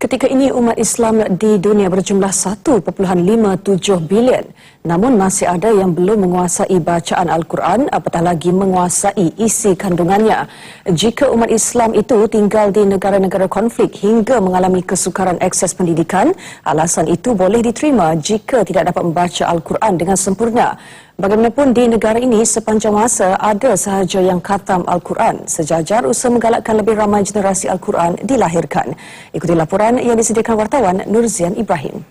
Ketika ini umat Islam di dunia berjumlah 1.57 bilion. Namun masih ada yang belum menguasai bacaan Al-Quran, apatah lagi menguasai isi kandungannya. Jika umat Islam itu tinggal di negara-negara konflik hingga mengalami kesukaran akses pendidikan, alasan itu boleh diterima jika tidak dapat membaca Al-Quran dengan sempurna. Bagaimanapun di negara ini sepanjang masa ada sahaja yang khatam Al-Quran, sejajar usaha menggalakkan lebih ramai generasi Al-Quran dilahirkan. Ikuti laporan yang disediakan wartawan Nurzian Ibrahim.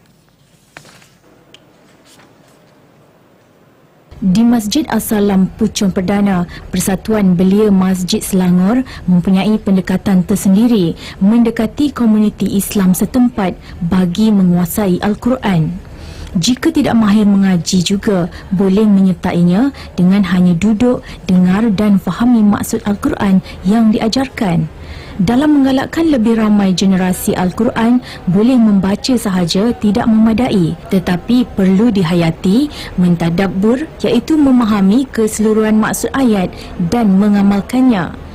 Di Masjid As-Salam Puchong Perdana, Persatuan Belia Masjid Selangor mempunyai pendekatan tersendiri mendekati komuniti Islam setempat bagi menguasai Al-Quran. Jika tidak mahir mengaji juga, boleh menyertainya dengan hanya duduk, dengar dan fahami maksud Al-Quran yang diajarkan. Dalam menggalakkan lebih ramai generasi Al-Quran, boleh membaca sahaja tidak memadai, tetapi perlu dihayati, mentadabbur iaitu memahami keseluruhan maksud ayat dan mengamalkannya.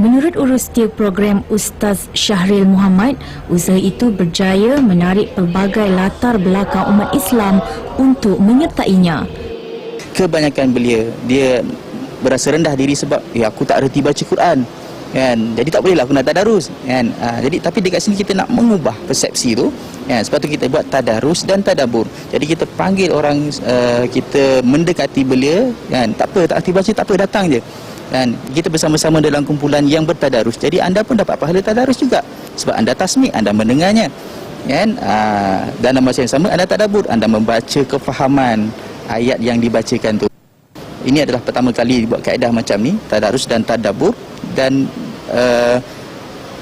Menurut Urustia Program Ustaz Syahril Muhammad, usaha itu berjaya menarik pelbagai latar belakang umat Islam untuk menyertainya. Kebanyakan belia, dia berasa rendah diri sebab aku tak reti baca Quran. Kan? Jadi tak bolehlah aku nak tadarus. Kan? Jadi tapi dekat sini kita nak mengubah persepsi tu. Kan? Sebab tu kita buat tadarus dan tadabbur. Jadi kita panggil orang, kita mendekati belia. Kan? Tak apa, tak reti baca, tak apa, datang je. Dan kita bersama-sama dalam kumpulan yang bertadarus. Jadi anda pun dapat pahala tadarus juga. Sebab anda tasmi', anda mendengarnya. Kan? Dan dalam masa yang sama anda tadabbur, anda membaca kefahaman ayat yang dibacakan tu. Ini adalah pertama kali buat kaedah macam ni, tadarus dan tadabbur, dan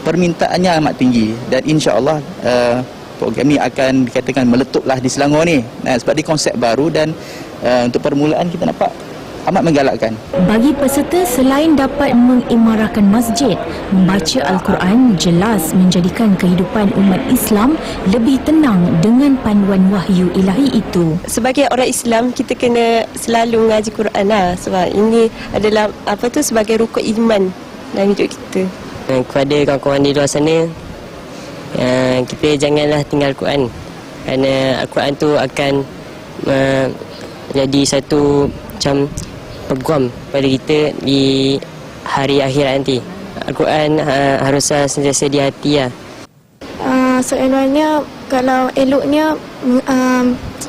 permintaannya amat tinggi. Dan insya-Allah program ini akan dikatakan meletuplah di Selangor ni. Sebab dia konsep baru dan untuk permulaan kita nampak amat menggalakkan. Bagi peserta, selain dapat mengimarahkan masjid, membaca Al-Quran jelas menjadikan kehidupan umat Islam lebih tenang dengan panduan wahyu ilahi itu. Sebagai orang Islam, kita kena selalu mengaji Quran lah, sebab ini adalah sebagai rukun iman dalam hidup kita. Kepada kawan-kawan di luar sana, kita janganlah tinggal Al-Quran, kerana Al-Quran tu akan jadi satu macam peguam pada kita di hari akhirat nanti. Al-Quran haruslah sentiasa di hati lah. Soalannya, kalau eloknya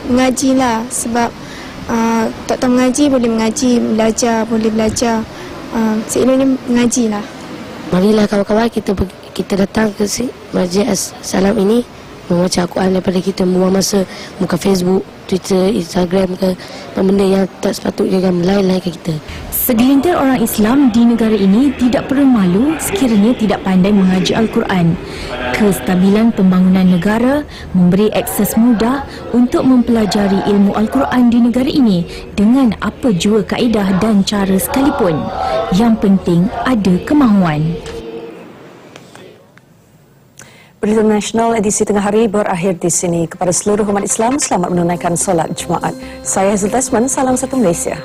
mengajilah, sebab tak tahu mengaji boleh mengaji, belajar boleh belajar. Seeloknya mengajilah. Marilah kawan-kawan kita datang ke Masjid As-Salam ini, membaca Al-Quran daripada kita buang masa buka Facebook, Twitter, Instagram ke benda yang tak sepatutnya yang melain-lainkan kita. Segelintir orang Islam di negara ini tidak perlu malu sekiranya tidak pandai mengaji Al-Quran. Kestabilan pembangunan negara memberi akses mudah untuk mempelajari ilmu Al-Quran di negara ini dengan apa jua kaedah dan cara sekalipun. Yang penting ada kemahuan. Berita Nasional edisi tengah hari berakhir di sini. Kepada seluruh umat Islam, selamat menunaikan solat Jumaat. Saya Zultasman, salam satu Malaysia.